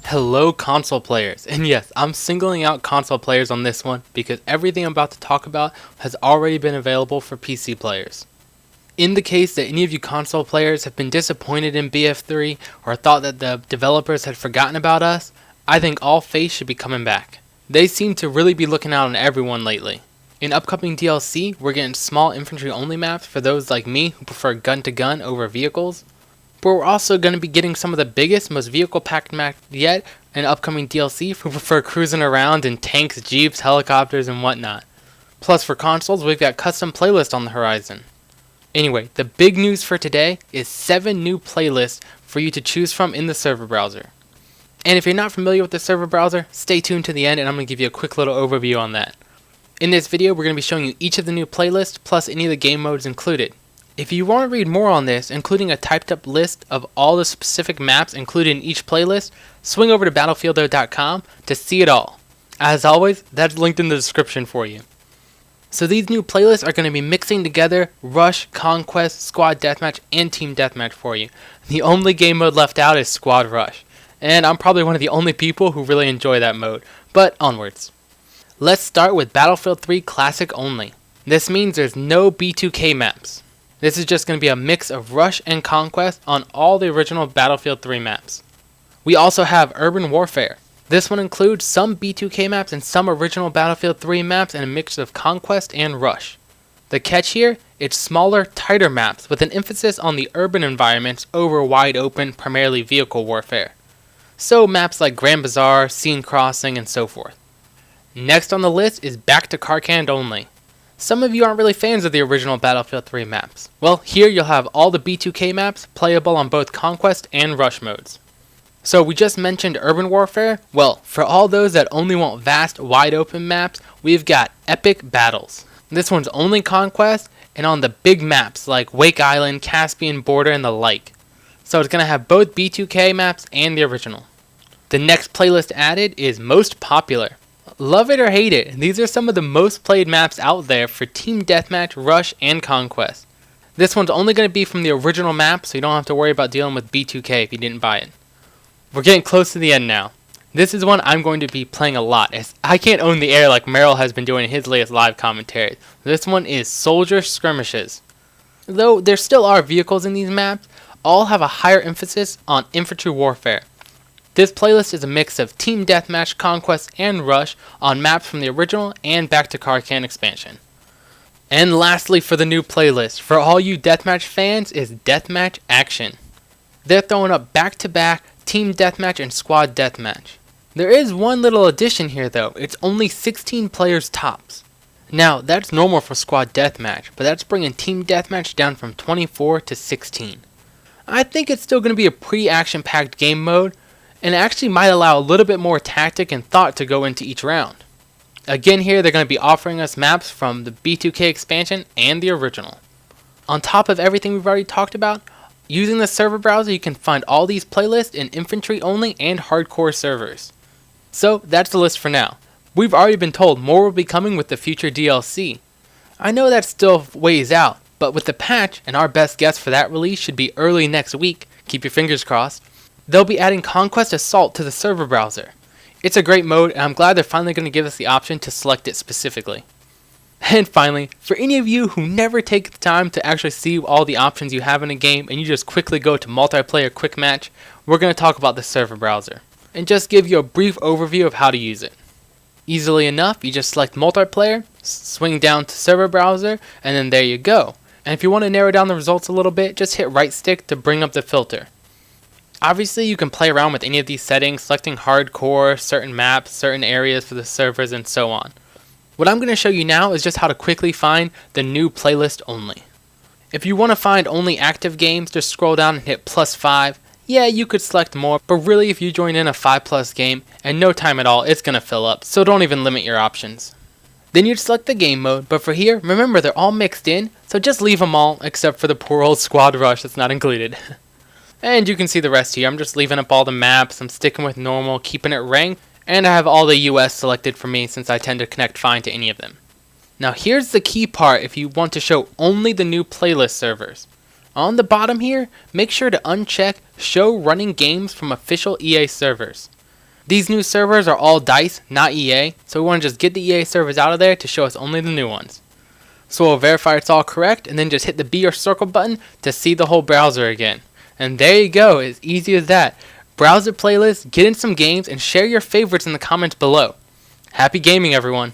Hello console players, and yes, I'm singling out console players on this one because everything I'm about to talk about has already been available for PC players. In the case that any of you console players have been disappointed in BF3 or thought that the developers had forgotten about us, I think all faith should be coming back. They seem to really be looking out on everyone lately. In upcoming DLC, we're getting small infantry only maps for those like me who prefer gun to gun over vehicles. But we're also going to be getting some of the biggest, most vehicle-packed maps yet in upcoming DLC who prefer cruising around in tanks, jeeps, helicopters, and whatnot. Plus for consoles, we've got custom playlists on the horizon. Anyway, the big news for today is 7 new playlists for you to choose from in the server browser. And if you're not familiar with the server browser, stay tuned to the end and I'm going to give you a quick little overview on that. In this video, we're going to be showing you each of the new playlists plus any of the game modes included. If you want to read more on this, including a typed up list of all the specific maps included in each playlist, swing over to battlefielder.com to see it all. As always, that's linked in the description for you. So these new playlists are going to be mixing together Rush, Conquest, Squad Deathmatch, and Team Deathmatch for you. The only game mode left out is Squad Rush. And I'm probably one of the only people who really enjoy that mode. But onwards. Let's start with Battlefield 3 Classic only. This means there's no B2K maps. This is just going to be a mix of Rush and Conquest on all the original Battlefield 3 maps. We also have Urban Warfare. This one includes some B2K maps and some original Battlefield 3 maps and a mix of Conquest and Rush. The catch here, it's smaller, tighter maps with an emphasis on the urban environments over wide open, primarily vehicle warfare. So maps like Grand Bazaar, Scene Crossing, and so forth. Next on the list is Back to Karkand only. Some of you aren't really fans of the original Battlefield 3 maps. Well, here you'll have all the B2K maps playable on both Conquest and Rush modes. So we just mentioned Urban Warfare. Well, for all those that only want vast, wide open maps, we've got Epic Battles. This one's only Conquest and on the big maps like Wake Island, Caspian Border, and the like. So it's going to have both B2K maps and the original. The next playlist added is Most Popular. Love it or hate it, these are some of the most played maps out there for Team Deathmatch, Rush, and Conquest. This one's only going to be from the original map, so you don't have to worry about dealing with B2K if you didn't buy it. We're getting close to the end now. This is one I'm going to be playing a lot, as I can't own the air like Merrill has been doing in his latest live commentary. This one is Soldier Skirmishes. Though there still are vehicles in these maps, all have a higher emphasis on infantry warfare. This playlist is a mix of Team Deathmatch, Conquest, and Rush on maps from the original and Back to Karkand expansion. And lastly for the new playlist, for all you Deathmatch fans, is Deathmatch Action. They're throwing up back-to-back Team Deathmatch and Squad Deathmatch. There is one little addition here though, it's only 16 players tops. Now that's normal for Squad Deathmatch, but that's bringing Team Deathmatch down from 24 to 16. I think it's still going to be a pretty action-packed game mode, and it actually might allow a little bit more tactic and thought to go into each round. Again here, they're going to be offering us maps from the B2K expansion and the original. On top of everything we've already talked about, using the server browser you can find all these playlists in infantry only and hardcore servers. So that's the list for now. We've already been told more will be coming with the future DLC. I know that's still ways out, but with the patch, and our best guess for that release should be early next week, keep your fingers crossed, they'll be adding Conquest Assault to the server browser. It's a great mode, and I'm glad they're finally going to give us the option to select it specifically. And finally, for any of you who never take the time to actually see all the options you have in a game and you just quickly go to multiplayer quick match, we're going to talk about the server browser and just give you a brief overview of how to use it. Easily enough, you just select multiplayer, swing down to server browser, and then there you go. And if you want to narrow down the results a little bit, just hit right stick to bring up the filter. Obviously, you can play around with any of these settings, selecting hardcore, certain maps, certain areas for the servers, and so on. What I'm going to show you now is just how to quickly find the new playlist only. If you want to find only active games, just scroll down and hit +5. Yeah, you could select more, but really if you join in a 5+ game, and no time at all, it's going to fill up, so don't even limit your options. Then you'd select the game mode, but for here, remember they're all mixed in, so just leave them all, except for the poor old Squad Rush that's not included. And you can see the rest here. I'm just leaving up all the maps, I'm sticking with normal, keeping it ranked, and I have all the US selected for me since I tend to connect fine to any of them. Now here's the key part if you want to show only the new playlist servers. On the bottom here, make sure to uncheck Show Running Games from Official EA Servers. These new servers are all DICE, not EA, so we want to just get the EA servers out of there to show us only the new ones. So we'll verify it's all correct, and then just hit the B or circle button to see the whole browser again. And there you go, as easy as that. Browse the playlist, get in some games, and share your favorites in the comments below. Happy gaming, everyone!